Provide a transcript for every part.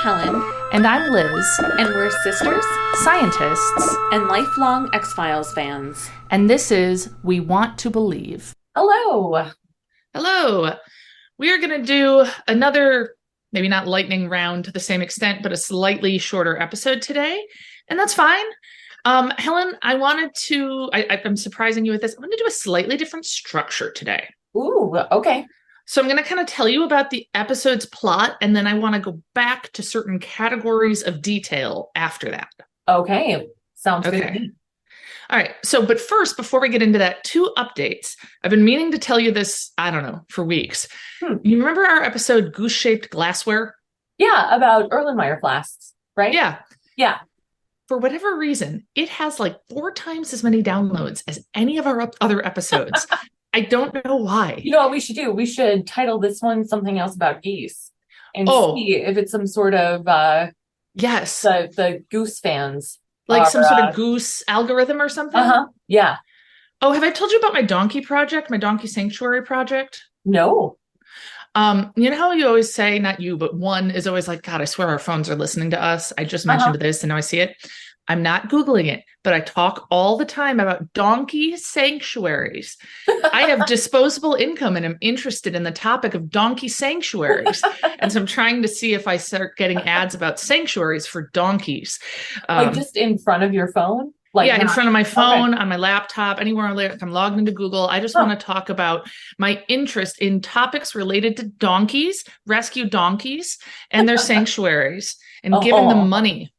Helen, And I'm Liz, and we're sisters scientists, and lifelong X-Files fans. and this is We Want to Believe. Hello. Hello. We are going to do another, maybe not lightning round to the same extent, but a slightly shorter episode today, and that's fine. Helen, I'm surprising you with this. I'm going to do a slightly different structure today. Ooh, okay. So I'm going to kind of tell you about the episode's plot, and then I want to go back to certain categories of detail after that. Okay. Sounds good to Okay. me. All right. So, but first, before we get into that, 2 updates. I've been meaning to tell you this, I don't know, for weeks. You remember our episode Goose-Shaped Glassware? Yeah, about Erlenmeyer flasks, right? Yeah. Yeah. For whatever reason, it has like 4 times as many downloads as any of our other episodes. I don't know why. You know what we should do? We should title this one something else about geese and see if it's some sort of Yes. the Goose fans. Like some sort of Goose algorithm or something? Yeah. Oh, have I told you about my donkey project, my donkey sanctuary project? No. You know how you always say, not you, but one is always like, God, I swear our phones are listening to us. I just mentioned this and now I see it. I'm not Googling it, but I talk all the time about donkey sanctuaries. I have disposable income and I'm interested in the topic of donkey sanctuaries. And so I'm trying to see if I start getting ads about sanctuaries for donkeys. Like just in front of your phone? Like in front of my phone, on my laptop, anywhere I'm logged into Google. I just want to talk about my interest in topics related to donkeys, rescue donkeys, and their sanctuaries, and giving them money.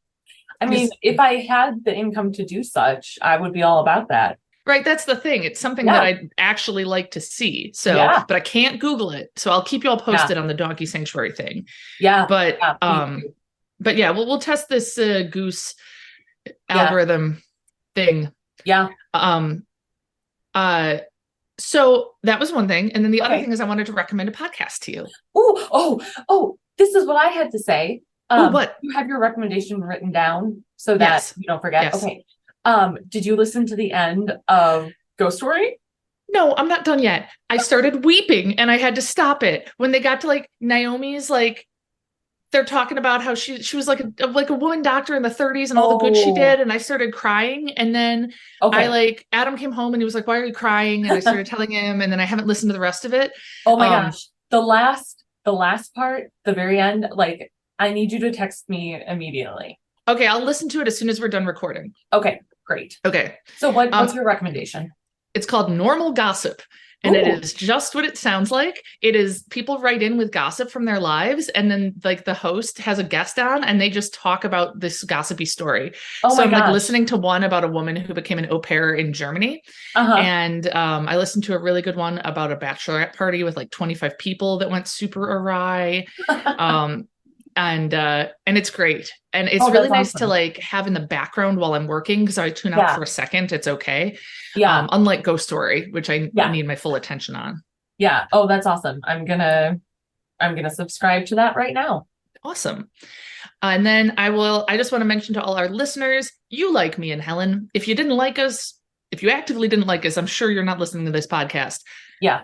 I mean, if I had the income to do such, I would be all about that. Right. That's the thing. It's something that I'd actually like to see. So, but I can't Google it. So I'll keep you all posted on the donkey sanctuary thing. Yeah. But, we'll test this Goose algorithm thing. Yeah. So that was one thing. And then the other thing is I wanted to recommend a podcast to you. Oh, this is what I had to say. What? You have your recommendation written down so that you don't forget. Yes. Okay. Did you listen to the end of Ghost Story? No, I'm not done yet. I started weeping and I had to stop it when they got to like Naomi's, like they're talking about how she was like a woman doctor in the 30s and all the good she did, and I started crying. And then Adam came home and he was like, "Why are you crying?" And I started telling him, and then I haven't listened to the rest of it. Oh my gosh, the last part, the very end, like I need you to text me immediately. Okay, I'll listen to it as soon as we're done recording. Okay, great. Okay. So what's your recommendation? It's called Normal Gossip. And it is just what it sounds like. It is people write in with gossip from their lives, and then like the host has a guest on and they just talk about this gossipy story. So I'm like listening to one about a woman who became an au pair in Germany. And I listened to a really good one about a bachelorette party with like 25 people that went super awry. And it's great. And it's really nice to like have in the background while I'm working, because I tune out for a second. It's okay. Yeah. Unlike Ghost Story, which I need my full attention on. Yeah. Oh, that's awesome. I'm gonna subscribe to that right now. Awesome. And then I just want to mention to all our listeners, you like me and Helen. If you actively didn't like us, I'm sure you're not listening to this podcast. Yeah.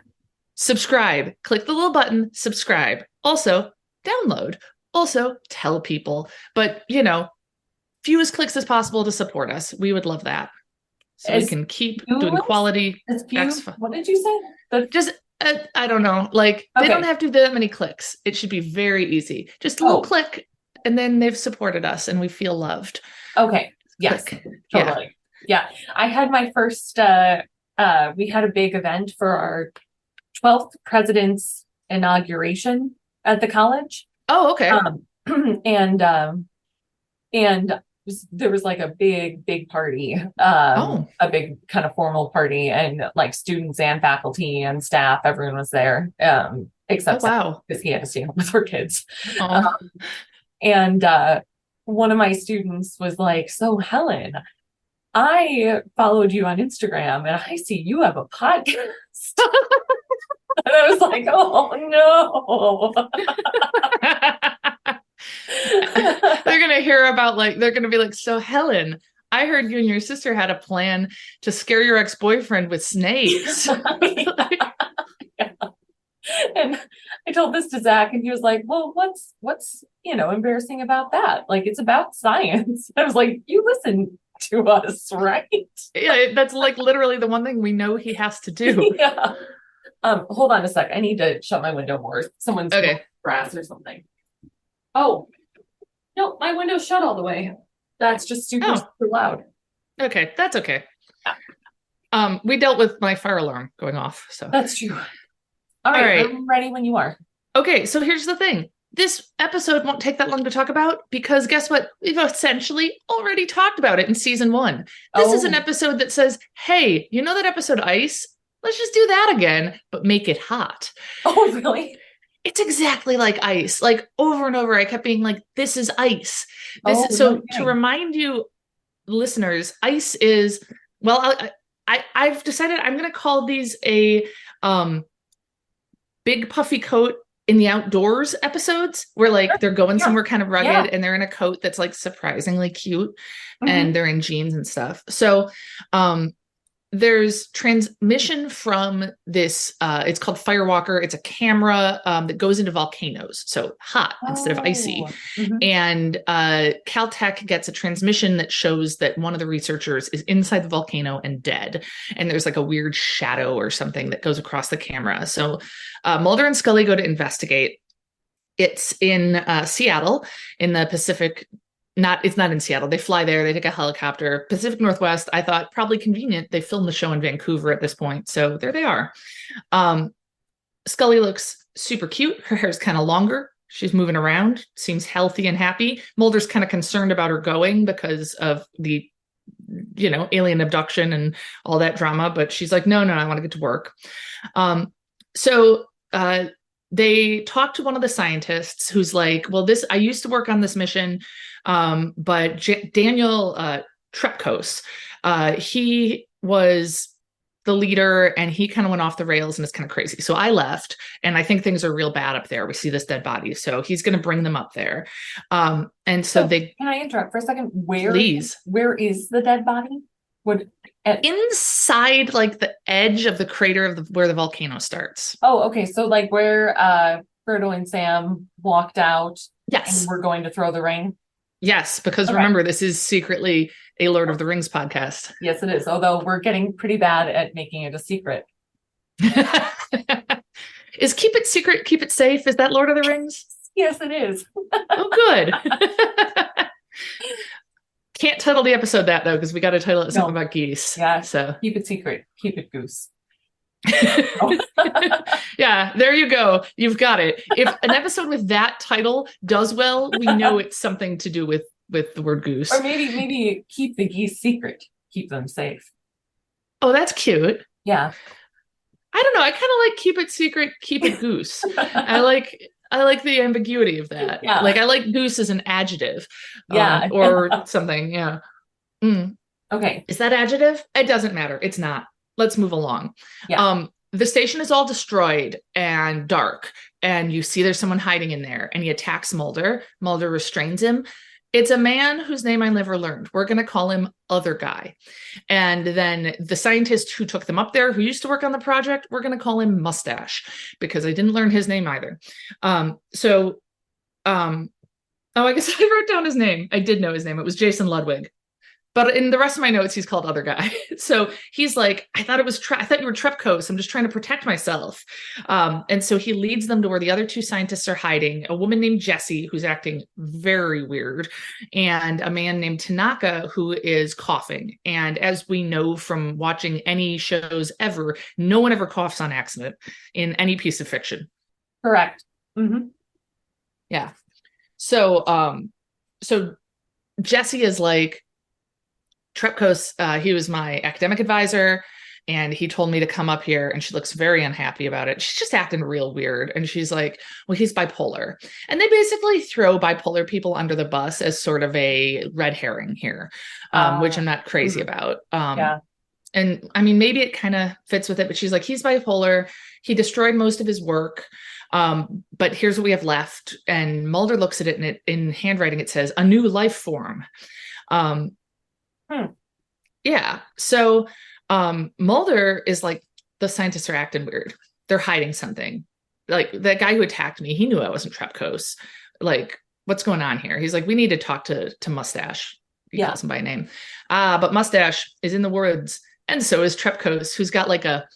Subscribe. Click the little button, subscribe. Also, download. Also, tell people. But, few as clicks as possible to support us. We would love that. So we can keep doing quality. What did you say? I don't know. Like, they don't have to do that many clicks. It should be very easy. Just a little click, and then they've supported us, and we feel loved. Okay. Yes. Click. Totally. Yeah. I had my first, we had a big event for our 12th president's inauguration at the college. Oh, okay. And there was like a big party, a big kind of formal party, and like students and faculty and staff, everyone was there, except because he had to stay home with her kids. And one of my students was like, "So Helen, I followed you on Instagram and I see you have a podcast." And I was like, "Oh no." They're going to hear about they're going to be like, "So Helen, I heard you and your sister had a plan to scare your ex-boyfriend with snakes." And I told this to Zach, and he was like, well, what's embarrassing about that? Like, it's about science. I was like, you listen to us, right? Yeah, that's like literally the one thing we know he has to do. Yeah. Hold on a sec. I need to shut my window more. Someone's okay. Grass or something. Oh, no, my window's shut all the way. That's just super loud. Okay, that's okay. We dealt with my fire alarm going off, so that's true. All right, I'm ready when you are. Okay, so here's the thing. This episode won't take that long to talk about because guess what? We've essentially already talked about it in season 1. This is an episode that says, hey, you know that episode Ice? Let's just do that again, but make it hot. Oh, really? It's exactly like Ice. Like over and over, I kept being like, this is Ice. To remind you, listeners, Ice is, well, I've decided I'm going to call these a big puffy coat in the outdoors episodes where like they're going somewhere kind of rugged and they're in a coat that's like surprisingly cute and they're in jeans and stuff. So there's transmission from this, it's called Firewalker. It's a camera that goes into volcanoes. So hot instead of icy. And Caltech gets a transmission that shows that one of the researchers is inside the volcano and dead. And there's like a weird shadow or something that goes across the camera. So Mulder and Scully go to investigate. It's in Seattle in the Pacific. It's not in Seattle. They fly there. They take a helicopter. Pacific Northwest. I thought probably convenient. They filmed the show in Vancouver at this point. So there they are. Scully looks super cute. Her hair's kind of longer. She's moving around. Seems healthy and happy. Mulder's kind of concerned about her going because of the, alien abduction and all that drama. But she's like, no, I want to get to work. So they talk to one of the scientists who's like, well, I used to work on this mission. But Daniel Trepkos, he was the leader and he kind of went off the rails and it's kind of crazy. So I left and I think things are real bad up there. We see this dead body. So he's going to bring them up there. And so can I interrupt for a second? Please. Where is the dead body? Inside like the edge of the crater of where the volcano starts. Oh, okay. So like where Frodo and Sam walked out. Yes. And we're going to throw the ring. Yes, because remember, this is secretly a Lord of the Rings podcast. Yes, it is. Although we're getting pretty bad at making it a secret. Is keep it secret, keep it safe? Is that Lord of the Rings? Yes, it is. Oh, good. Can't title the episode that though, because we got to title it something about geese. Yeah. So keep it secret. Keep it Goose. Yeah, there you go. You've got it. If an episode with that title does well, we know it's something to do with the word goose. Or maybe keep the geese secret. Keep them safe. Oh, that's cute. Yeah. I don't know. I kind of like keep it secret, keep it goose. I like the ambiguity of that. Yeah. Like I like goose as an adjective. Yeah. Or something. Yeah. Okay. Is that adjective? It doesn't matter. It's not. Let's move along. Yeah. The station is all destroyed and dark, and you see there's someone hiding in there, and he attacks Mulder. Mulder restrains him. It's a man whose name I never learned. We're going to call him Other Guy. And then the scientist who took them up there, who used to work on the project, we're going to call him Mustache, because I didn't learn his name either. I guess I wrote down his name. I did know his name. It was Jason Ludwig. But in the rest of my notes, he's called Other Guy. So he's like, I thought you were Trepkos. I'm just trying to protect myself. And so he leads them to where the other two scientists are hiding. A woman named Jessie, who's acting very weird, and a man named Tanaka, who is coughing. And as we know from watching any shows ever, no one ever coughs on accident in any piece of fiction. Correct. Mm-hmm. Yeah. So Jessie is like, Trepkos, he was my academic advisor, and he told me to come up here, and she looks very unhappy about it. She's just acting real weird. And she's like, well, he's bipolar. And they basically throw bipolar people under the bus as sort of a red herring here, which I'm not crazy about. Yeah. And I mean, maybe it kind of fits with it, but she's like, he's bipolar. He destroyed most of his work. But here's what we have left. And Mulder looks at it, and in handwriting, it says, a new life form. Yeah. So Mulder is like, the scientists are acting weird. They're hiding something. like that guy who attacked me, he knew I wasn't Trepkos. Like, what's going on here? He's like, we need to talk to Mustache. He calls him by name. But Mustache is in the woods, and so is Trepkos, who's got like a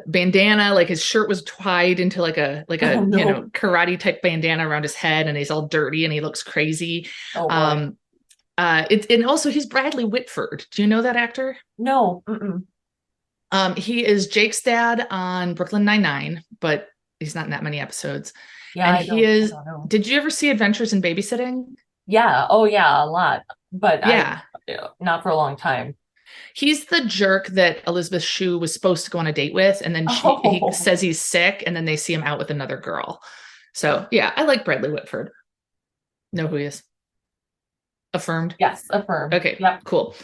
bandana, like his shirt was tied into like a karate type bandana around his head, and he's all dirty and he looks crazy. And also he's Bradley Whitford. Do you know that actor? No. He is Jake's dad on Brooklyn Nine-Nine, but he's not in that many episodes. Yeah, and he is. Did you ever see Adventures in Babysitting? Yeah. Oh, yeah, a lot. But not for a long time. He's the jerk that Elizabeth Shue was supposed to go on a date with, and then he says he's sick, and then they see him out with another girl. So yeah, I like Bradley Whitford. Know who he is? Affirmed? Yes, affirmed. Okay, cool.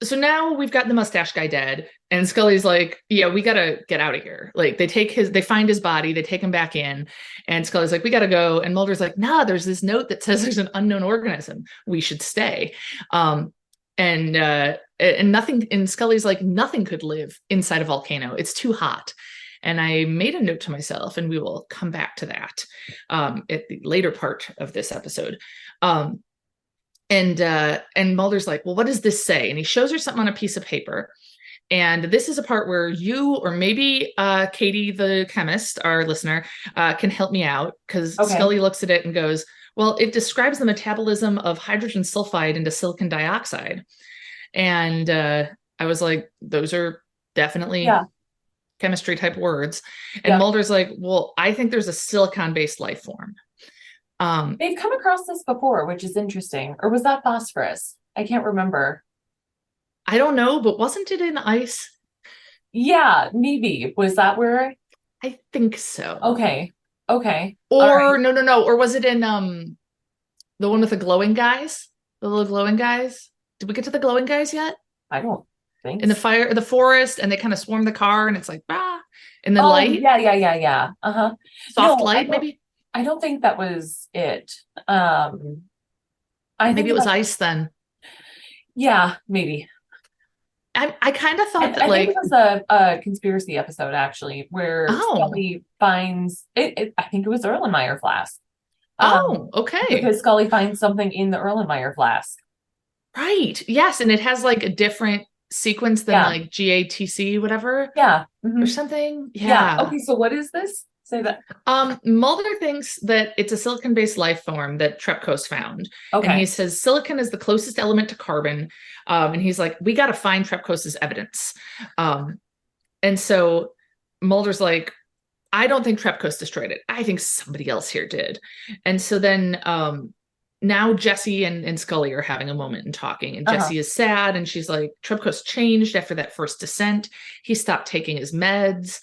So now we've got the mustache guy dead, and Scully's like, yeah, we gotta get out of here. Like they find his body, they take him back in, and Scully's like, we gotta go. And Mulder's like, nah, there's this note that says there's an unknown organism. We should stay. And nothing, and Scully's like, nothing could live inside a volcano. It's too hot. And I made a note to myself, and we will come back to that at the later part of this episode. And Mulder's like, well, what does this say? And he shows her something on a piece of paper. And this is a part where you, or maybe Katie, the chemist, our listener, can help me out, because Scully looks at it and goes, well, it describes the metabolism of hydrogen sulfide into silicon dioxide. And I was like, those are definitely chemistry type words. And Mulder's like, well, I think there's a silicon-based life form. They've come across this before, which is interesting. Or was that phosphorus? I can't remember. I don't know, but wasn't it in ice? Yeah, maybe. Was that where? I think so. Okay. Or no. Or was it in the one with the glowing guys? The little glowing guys? Did we get to the glowing guys yet? I don't think in the forest, and they kind of swarm the car, and it's like and then light. Yeah. Soft light, maybe. I don't think that was it. Maybe it was ice then. Yeah, maybe. I kind of thought that I think it was a conspiracy episode, actually, where Scully finds it. I think it was Erlenmeyer flask. Okay. Because Scully finds something in the Erlenmeyer flask. Right. Yes, and it has like a different sequence than like GATC, whatever. Yeah. Or something. Yeah. Okay, so what is this? Say that. Mulder thinks that it's a silicon-based life form that Trepkos found. Okay. And he says silicon is the closest element to carbon. And he's like, we got to find Trepkos's evidence. And so Mulder's like, I don't think Trepkos destroyed it. I think somebody else here did. And so then now Jesse and Scully are having a moment and talking, and Jesse is sad, and she's like, Trepkos changed after that first descent. He stopped taking his meds.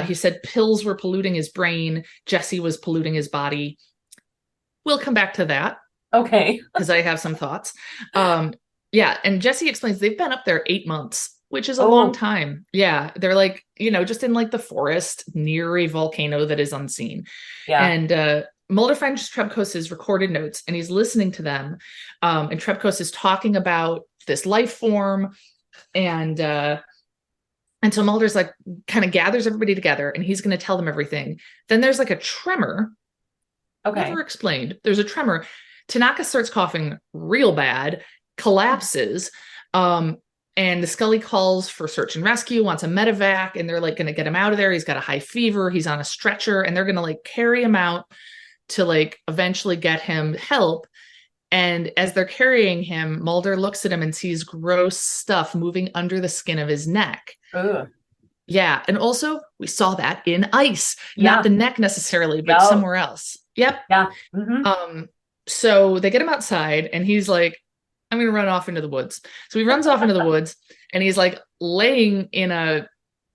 He said pills were polluting his brain. Jesse was polluting his body. We'll come back to that. Okay. Because I have some thoughts. And Jesse explains they've been up there 8 months, which is a long time. Yeah. They're like, just in like the forest near a volcano that is unseen. Yeah. And Mulder finds Trepkos' recorded notes, and he's listening to them. And Trepkos is talking about this life form. And so Mulder's like, kind of gathers everybody together, and he's going to tell them everything. Then there's like a tremor. Okay. Never explained. There's a tremor. Tanaka starts coughing real bad, collapses. And the Scully calls for search and rescue, wants a medevac, and they're like going to get him out of there. He's got a high fever. He's on a stretcher, and they're going to like carry him out to like eventually get him help. And as they're carrying him, Mulder looks at him and sees gross stuff moving under the skin of his neck. Ugh. Yeah. And also we saw that in ice, not the neck necessarily, but somewhere else. Yep. Yeah. Mm-hmm. So they get him outside, and he's like, I'm going to run off into the woods. So he runs off into the woods, and he's like laying in a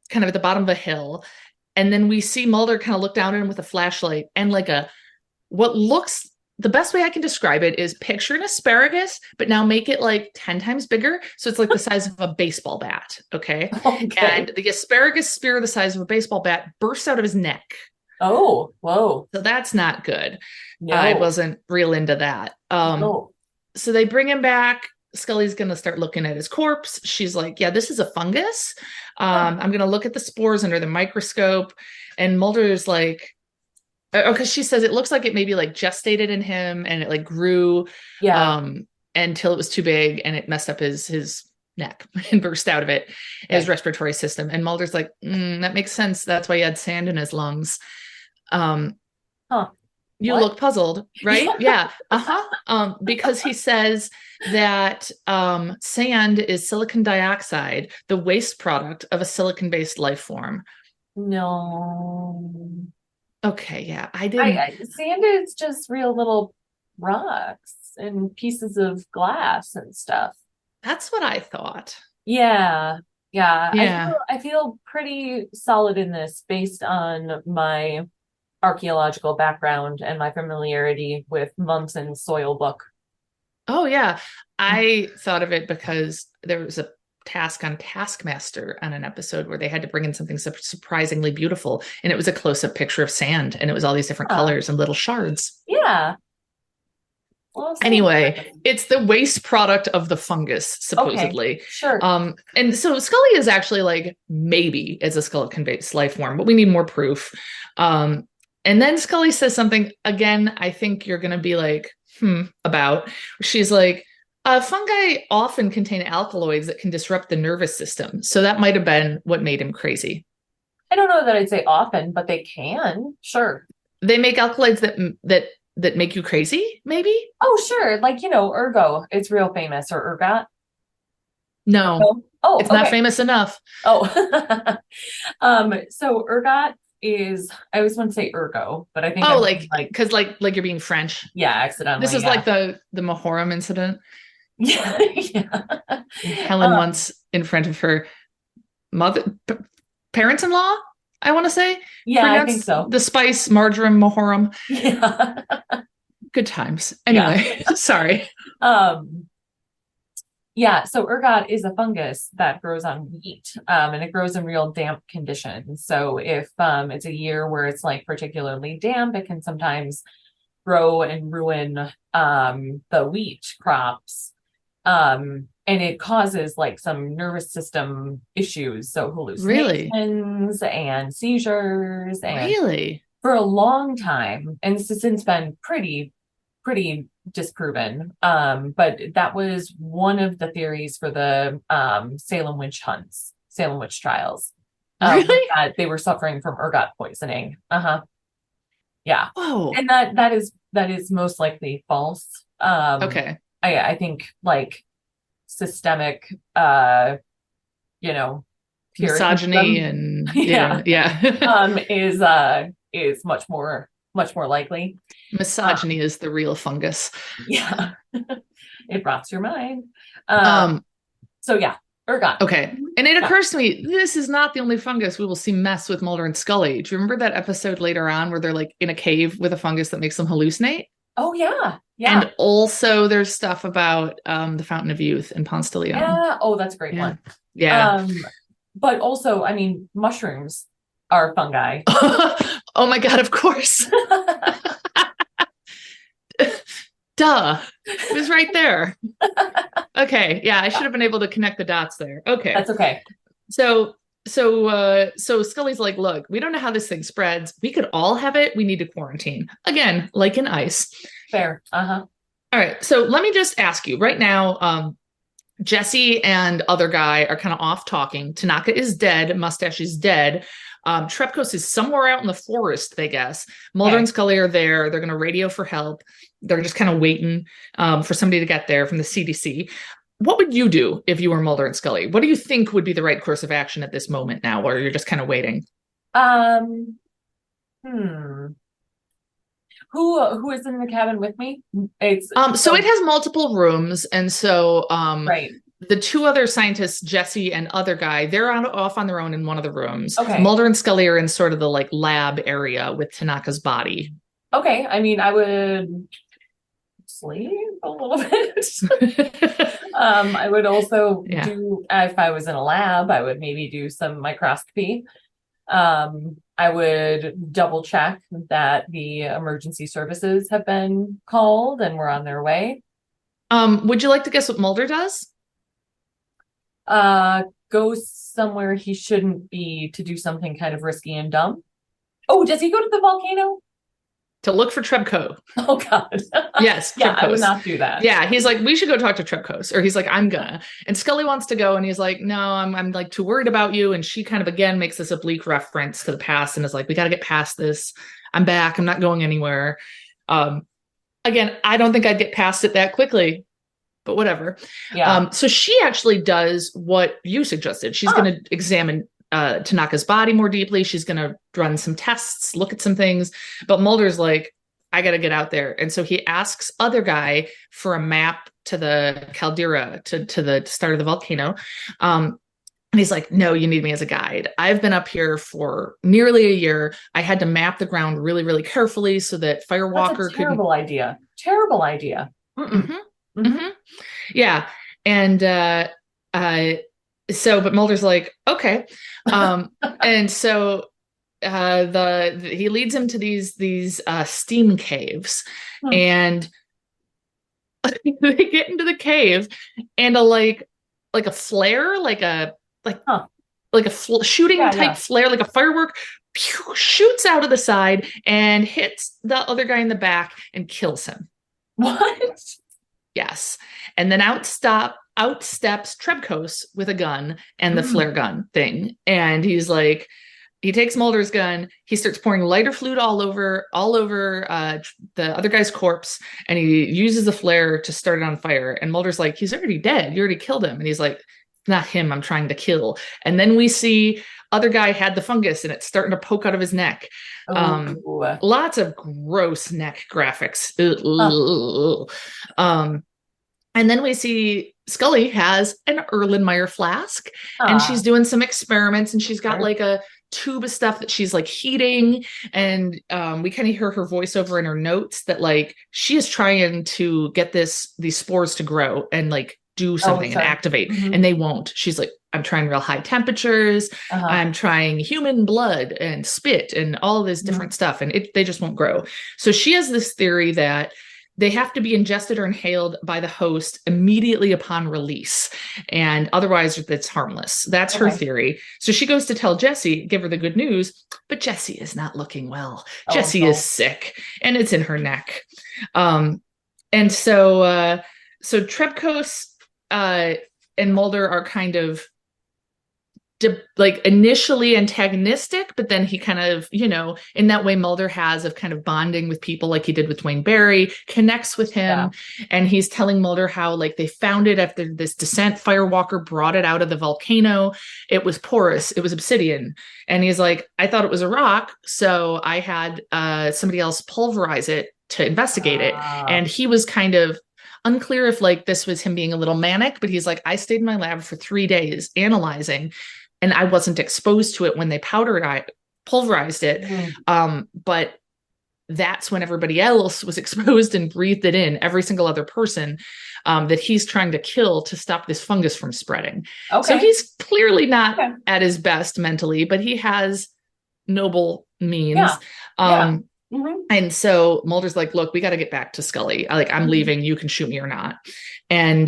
kind of at the bottom of a hill. And then we see Mulder kind of look down at him with a flashlight, and like what looks, the best way I can describe it is picture an asparagus, but now make it like 10 times bigger. So it's like the size of a baseball bat. Okay. And the asparagus spear the size of a baseball bat bursts out of his neck. Oh, whoa. So that's not good. No. I wasn't real into that. No. So they bring him back. Scully's going to start looking at his corpse. She's like, yeah, this is a fungus. I'm going to look at the spores under the microscope. And Mulder's like, because she says it looks like it maybe like gestated in him and it like grew until it was too big and it messed up his neck and burst out of it, his respiratory system. And Mulder's like, that makes sense. That's why he had sand in his lungs. You look puzzled, right? Yeah. Because he says that sand is silicon dioxide, the waste product of a silicon-based life form. No. Okay, yeah. I didn't. Sand is just real little rocks and pieces of glass and stuff. That's what I thought. Yeah. I feel pretty solid in this based on my archaeological background and my familiarity with Munson's soil book. Oh yeah. I thought of it because there was a task on Taskmaster on an episode where they had to bring in something surprisingly beautiful, and it was a close-up picture of sand, and it was all these different colors and little shards. Yeah. Well, anyway, it's the waste product of the fungus, supposedly. Okay, sure. And so Scully is actually like, maybe it's a skeleton-based life form, but we need more proof. And then Scully says something, again, I think you're going to be like, about. She's like, fungi often contain alkaloids that can disrupt the nervous system. So that might have been what made him crazy. I don't know that I'd say often, but they can. Sure. They make alkaloids that make you crazy, maybe? Oh, sure. Like, ergo. It's real famous, or ergot. No. Ergo? Oh, it's not famous enough. Oh. So ergot is, I always want to say ergo, but I think because like you're being French. Yeah, accidentally. This is like the Muharrem incident. Yeah. Helen once in front of her parents-in-law, I want to say. Yeah, I think so. The spice, marjoram, Muharrem. Yeah. Good times. Anyway, sorry. Yeah, so ergot is a fungus that grows on wheat, and it grows in real damp conditions. So if it's a year where it's like particularly damp, it can sometimes grow and ruin the wheat crops. And it causes like some nervous system issues, so hallucinations and seizures, and for a long time, and this has since been pretty disproven. But that was one of the theories for the Salem witch trials. That they were suffering from ergot poisoning. Yeah. Whoa. And that is most likely false. Okay. I think like systemic misogyny and is much more likely. Misogyny is the real fungus. Yeah. It rots your mind. So yeah, ergot. Okay. And it occurs to me, this is not the only fungus we will see mess with Mulder and Scully. Do you remember that episode later on where they're like in a cave with a fungus that makes them hallucinate? Oh yeah. Yeah. And also there's stuff about the Fountain of Youth and Ponce de Leon. Yeah. Oh, that's a great one. Yeah. But also, I mean, mushrooms are fungi. Oh my God, of course. Duh. It was right there. Okay. Yeah, I should have been able to connect the dots there. Okay. That's okay. So Scully's like, look, we don't know how this thing spreads. We could all have it. We need to quarantine. Again, like in ice. Fair. All right. So let me just ask you right now, Jesse and other guy are kind of off talking. Tanaka is dead. Mustache is dead. Trepkos is somewhere out in the forest, they guess. Mulder and Scully are there. They're going to radio for help. They're just kind of waiting for somebody to get there from the CDC. What would you do if you were Mulder and Scully? What do you think would be the right course of action at this moment now, where you're just kind of waiting? Who is in the cabin with me? It's so it has multiple rooms, and so right. The two other scientists, Jesse and other guy, they're off on their own in one of the rooms. Okay. Mulder and Scully are in sort of the like lab area with Tanaka's body. Okay. I mean, I would sleep a little bit. I would also do, if I was in a lab, I would maybe do some microscopy. I would double check that the emergency services have been called and we're on their way. Would you like to guess what Mulder does? Goes somewhere he shouldn't be to do something kind of risky and dumb. Oh, does he go to the volcano? To look for Trebko. Oh God. Yes. Yeah, I would not do that. Yeah. He's like, we should go talk to Trebkos. Or he's like, I'm gonna. And Scully wants to go. And he's like, no, I'm like too worried about you. And she kind of again makes this oblique reference to the past and is like, we got to get past this. I'm back. I'm not going anywhere. Again, I don't think I'd get past it that quickly, but whatever. Yeah. So she actually does what you suggested. She's going to examine Tanaka's body more deeply. She's going to run some tests, look at some things. But Mulder's like, I got to get out there. And so he asks other guy for a map to the caldera, to the start of the volcano. And he's like, no, you need me as a guide. I've been up here for nearly a year. I had to map the ground really, really carefully so that Firewalker could. Terrible idea. Terrible idea. Mm-hmm. Mm-hmm. Yeah. And so, but Mulder's like, okay. And so he leads him to these steam caves, and they get into the cave, and like a flare, like a shooting type flare, like a firework, shoots out of the side and hits the other guy in the back and kills him. What? Yes. And then out steps Trebkos with a gun and the flare gun thing. And he's like, he takes Mulder's gun, he starts pouring lighter fluid all over the other guy's corpse, and he uses the flare to start it on fire. And Mulder's like, he's already dead. You already killed him. And he's like, not him, I'm trying to kill. And then we see other guy had the fungus and it's starting to poke out of his neck. Lots of gross neck graphics. And then we see Scully has an Erlenmeyer flask, and she's doing some experiments, and she's got like a tube of stuff that she's like heating, and we kind of hear her voiceover in her notes that like she is trying to get these spores to grow and like do something and activate, and they won't. She's like, I'm trying real high temperatures. I'm trying human blood and spit and all this different stuff, and they just won't grow. So she has this theory that they have to be ingested or inhaled by the host immediately upon release, and otherwise it's harmless. That's her theory. So she goes to tell Jesse, give her the good news, but Jesse is not looking well. Jesse is sick, and it's in her neck. And so Trebkos and Mulder are kind of like initially antagonistic, but then he kind of, in that way Mulder has of kind of bonding with people like he did with Dwayne Barry, connects with him. And he's telling Mulder how like they found it after this descent. Firewalker brought it out of the volcano. It was porous. It was obsidian. And he's like, I thought it was a rock. So I had somebody else pulverize it to investigate it. And he was kind of unclear if like this was him being a little manic, but he's like, I stayed in my lab for 3 days analyzing, and I wasn't exposed to it when they pulverized it. But that's when everybody else was exposed and breathed it in, every single other person that he's trying to kill to stop this fungus from spreading. So he's clearly not at his best mentally, but he has noble means. And so Mulder's like, look, we got to get back to Scully. Like, I'm leaving. You can shoot me or not. And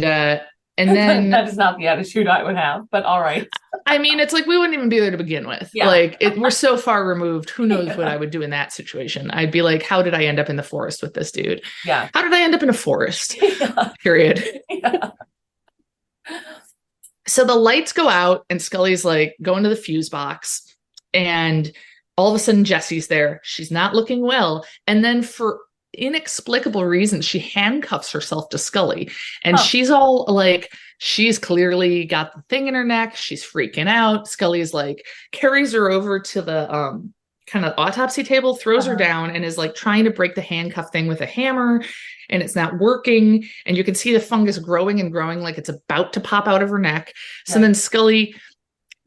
then that is not the attitude I would have, but all right. I mean, it's like, we wouldn't even be there to begin with. Like we're so far removed. Who knows what I would do in that situation? I'd be like, how did I end up in the forest with this dude? Yeah. How did I end up in a forest? Period. So the lights go out and Scully's like going to the fuse box, and all of a sudden Jesse's there. She's not looking well. And then for inexplicable reasons, she handcuffs herself to Scully, and she's all like, she's clearly got the thing in her neck. She's freaking out. Scully's like carries her over to the kind of autopsy table, throws her down, and is like trying to break the handcuff thing with a hammer, and it's not working. And you can see the fungus growing and growing, like it's about to pop out of her neck. So then Scully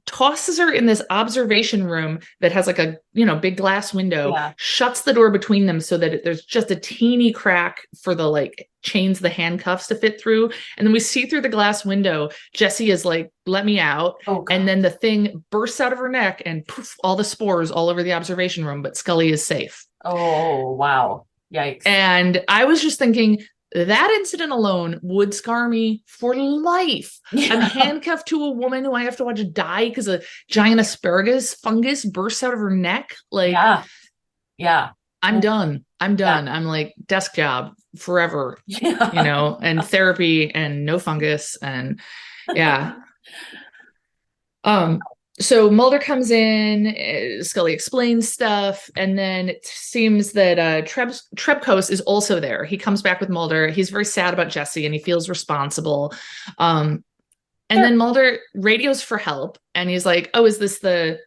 tosses her in this observation room that has like a, big glass window, shuts the door between them so that there's just a teeny crack for the like chains, the handcuffs to fit through. And then we see through the glass window, Jesse is like, let me out. And then the thing bursts out of her neck and poof, all the spores all over the observation room, but Scully is safe. Oh, wow. Yikes. And I was just thinking, That incident alone would scar me for life. Yeah. I'm handcuffed to a woman who I have to watch die because a giant asparagus fungus bursts out of her neck. Like, yeah. I'm done. I'm done. Yeah. I'm like, desk job forever, and therapy and no fungus. And yeah. So Mulder comes in, Scully explains stuff, and then it seems that Trebkos is also there. He comes back with Mulder. He's very sad about Jesse, and he feels responsible. And then Mulder radios for help, and he's like, oh, is this the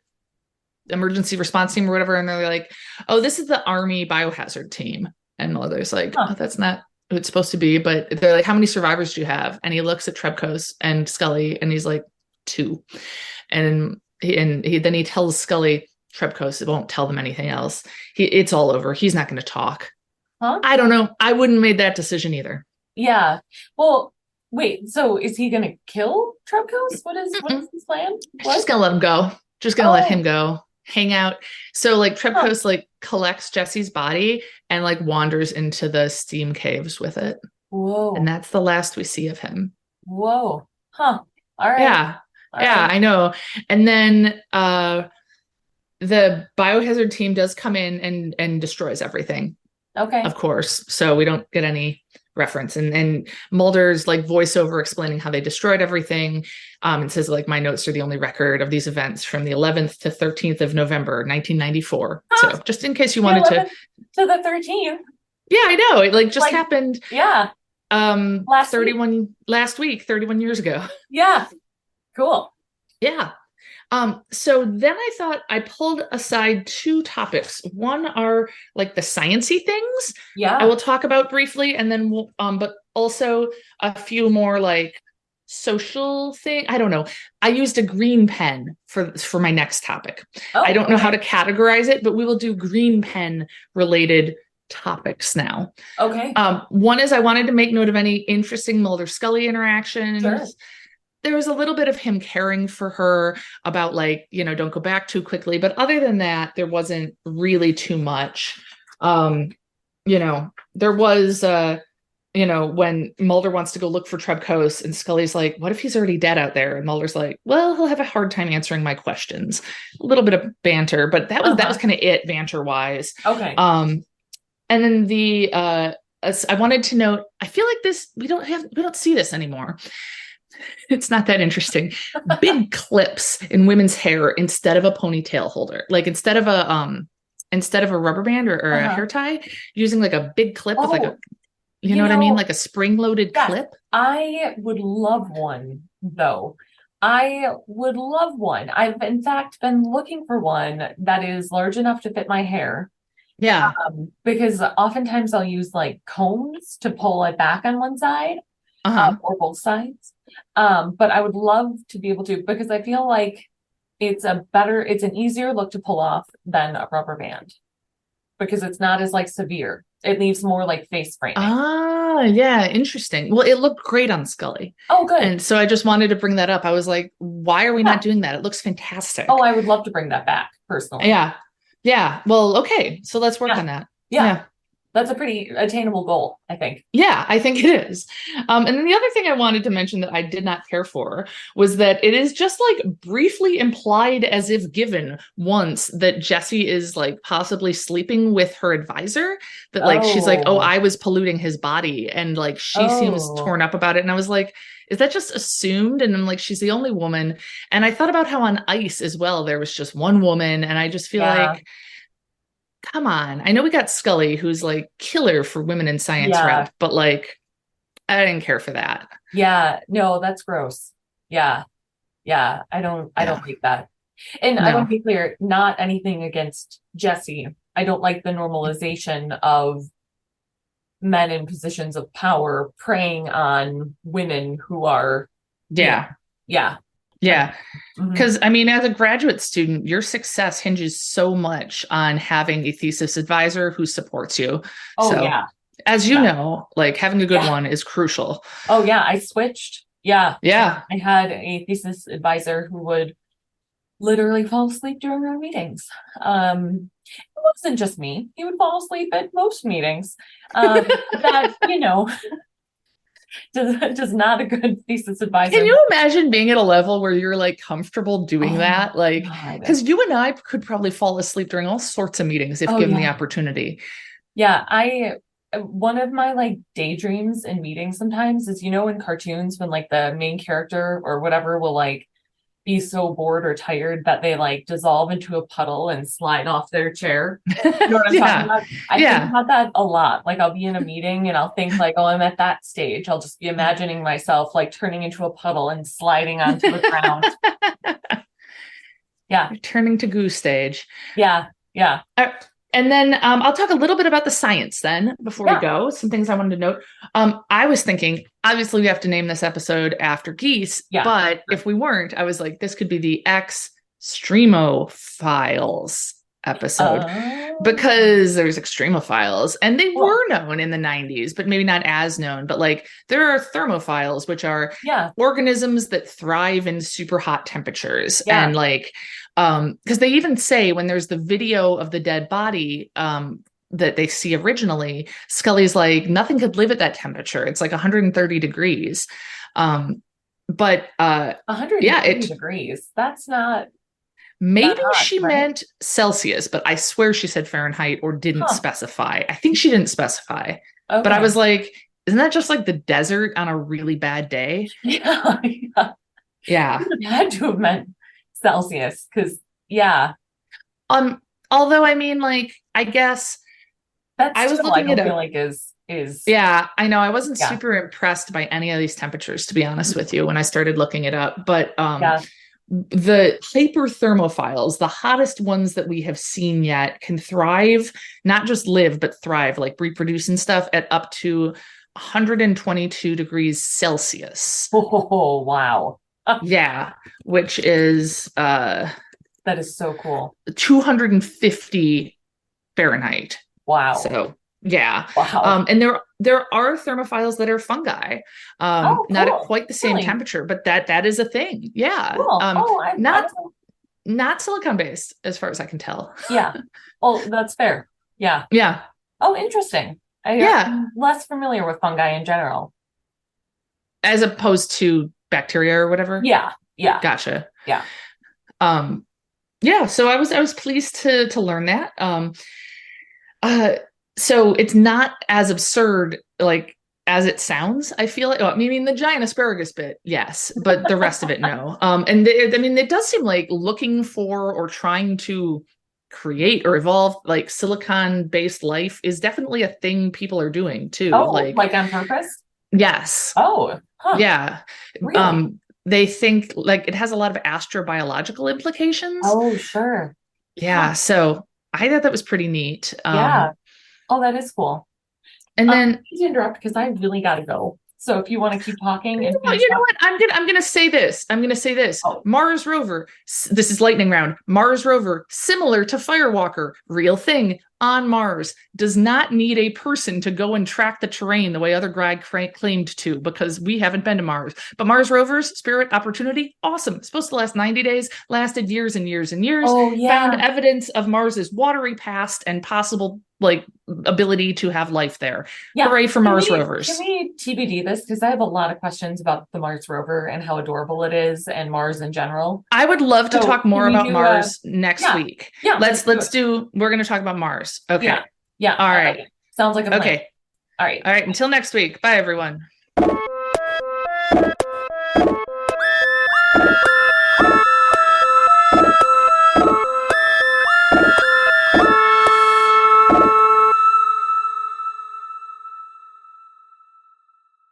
emergency response team or whatever? And they're like, oh, this is the Army biohazard team. And Mulder's like, oh, that's not who it's supposed to be. But they're like, how many survivors do you have? And he looks at Trebkos and Scully, and he's like, 2. And he tells Scully, Trebkos won't tell them anything else. It's all over. He's not going to talk. Huh? I don't know. I wouldn't have made that decision either. Yeah. Well, wait. So is he going to kill Trebkos? What is his plan? Just going to let him go. Just going to let him go. Hang out. So like Trebkos like collects Jesse's body and like wanders into the steam caves with it. Whoa. And that's the last we see of him. Whoa. Huh. All right. Yeah. Yeah, I know. And then the biohazard team does come in and destroys everything. Okay. Of course. So we don't get any reference. And Mulder's like voiceover explaining how they destroyed everything. And says like, my notes are the only record of these events from the 11th to 13th of November, 1994. So just in case you wanted to the 13th. Yeah, I know. It like just happened. Yeah. Last week, 31 years ago. Yeah. Cool. Yeah. So then I thought I pulled aside 2 topics. One are like the sciencey things. Yeah. I will talk about briefly, and then we'll, but also a few more like social thing. I don't know. I used a green pen for my next topic. I don't know how to categorize it, but we will do green pen related topics now. Okay. One is I wanted to make note of any interesting Mulder Scully interactions. Sure. There was a little bit of him caring for her about like, don't go back too quickly. But other than that, there wasn't really too much. There was, when Mulder wants to go look for Trebkos and Scully's like, what if he's already dead out there? And Mulder's like, well, he'll have a hard time answering my questions. A little bit of banter, but that was kind of it banter wise. Okay. And then I wanted to note, I feel like this, we don't see this anymore. It's not that interesting. Big clips in women's hair instead of a ponytail holder. Like instead of a rubber band or a hair tie, using like a big clip with like a, you know what I mean? Like a spring-loaded clip. I would love one though. I would love one. I've in fact been looking for one that is large enough to fit my hair. Yeah. Because oftentimes I'll use like combs to pull it back on one side. Or both sides. But I would love to be able to, because I feel like it's an easier look to pull off than a rubber band, because it's not as like severe. It leaves more like face framing. Yeah. Interesting. Well, it looked great on Scully. Oh, good. And so I just wanted to bring that up. I was like, why are we not doing that? It looks fantastic. Oh, I would love to bring that back personally. Yeah. Yeah. Well, okay. So let's work on that. Yeah. That's a pretty attainable goal, I think. Yeah, I think it is. And then the other thing I wanted to mention that I did not care for was that it is just like briefly implied as if given once that Jessie is like possibly sleeping with her advisor, that like she's like, oh, I was polluting his body. And like she seems torn up about it. And I was like, is that just assumed? And I'm like, she's the only woman. And I thought about how on Ice as well, there was just one woman. And I just feel like, come on. I know we got Scully, who's like killer for women in science rep, but like, I didn't care for that. Yeah, no, that's gross. Yeah. I don't like that. And I want to be clear, not anything against Jessie. I don't like the normalization of men in positions of power preying on women who are. Yeah. Because I mean, as a graduate student, your success hinges so much on having a thesis advisor who supports you. As you know, like having a good one is crucial. I switched. I had a thesis advisor who would literally fall asleep during our meetings. It wasn't just me. He would fall asleep at most meetings. That, does not a good thesis advisor. Can you imagine being at a level where you're like comfortable doing that? Like, because you and I could probably fall asleep during all sorts of meetings if given the opportunity. Yeah, one of my like daydreams in meetings sometimes is, in cartoons when like the main character or whatever will like be so bored or tired that they like dissolve into a puddle and slide off their chair. You know what I'm talking about? I think about that a lot. Like I'll be in a meeting and I'll think like, oh, I'm at that stage. I'll just be imagining myself like turning into a puddle and sliding onto the ground. Yeah. You're turning to Goose stage. Yeah. And then I'll talk a little bit about the science then before we go. Some things I wanted to note. I was thinking, obviously we have to name this episode after geese, but if we weren't, I was like, this could be the extremophiles episode because there's extremophiles and they were known in the 90s, but maybe not as known. But like there are thermophiles, which are organisms that thrive in super hot temperatures. And like, because they even say when there's the video of the dead body that they see originally, Scully's like, nothing could live at that temperature. It's like 130 degrees. But 130 degrees. That's not. Maybe she meant Celsius, but I swear she said Fahrenheit or didn't specify. I think she didn't specify. But I was like, isn't that just like the desert on a really bad day? Yeah. It had to have meant Celsius because although I mean, like, I guess that's I was looking at it like is I know I wasn't super impressed by any of these temperatures, to be honest with you, when I started looking it up. But the hyperthermophiles, the hottest ones that we have seen yet, can thrive, not just live, but thrive, like reproduce and stuff at up to 122 degrees Celsius. Oh, wow. Which is that is so cool. 250 Fahrenheit. Wow. So wow. And there are thermophiles that are fungi, cool. Not at quite the same temperature, but that is a thing. Yeah. Cool. Not silicone based as far as I can tell. Yeah. Well, that's fair. Yeah. Oh, interesting. I'm less familiar with fungi in general. As opposed to bacteria or whatever. Yeah. Gotcha. Yeah. So I was pleased to learn that. So it's not as absurd like as it sounds. I feel like, I mean, the giant asparagus bit, yes, but the rest of it, no. And it does seem like looking for or trying to create or evolve like silicon-based life is definitely a thing people are doing too. Oh, like on purpose? Yes. Oh, huh. Yeah. Really? They think like it has a lot of astrobiological implications. Oh, sure. Yeah. Huh. So I thought that was pretty neat. Oh, that is cool. And then to interrupt because I really got to go. So if you want to keep talking, and you know what, I'm gonna say this. Oh. Mars rover. This is lightning round. Mars rover, similar to Firewalker, real thing on Mars, does not need a person to go and track the terrain the way other guy claimed to, because we haven't been to Mars. But Mars rovers, Spirit, Opportunity, awesome. It's supposed to last 90 days, lasted years and years and years. Oh, yeah. Found evidence of Mars's watery past and possible like ability to have life there. Yeah. Hooray for Mars rovers. Can we TBD this? Because I have a lot of questions about the Mars rover and how adorable it is and Mars in general. I would love to talk more about Mars next week. Yeah. Let's do, we're going to talk about Mars. Okay. Yeah. All right. Sounds like a plan. Okay. All right. Until next week. Bye, everyone.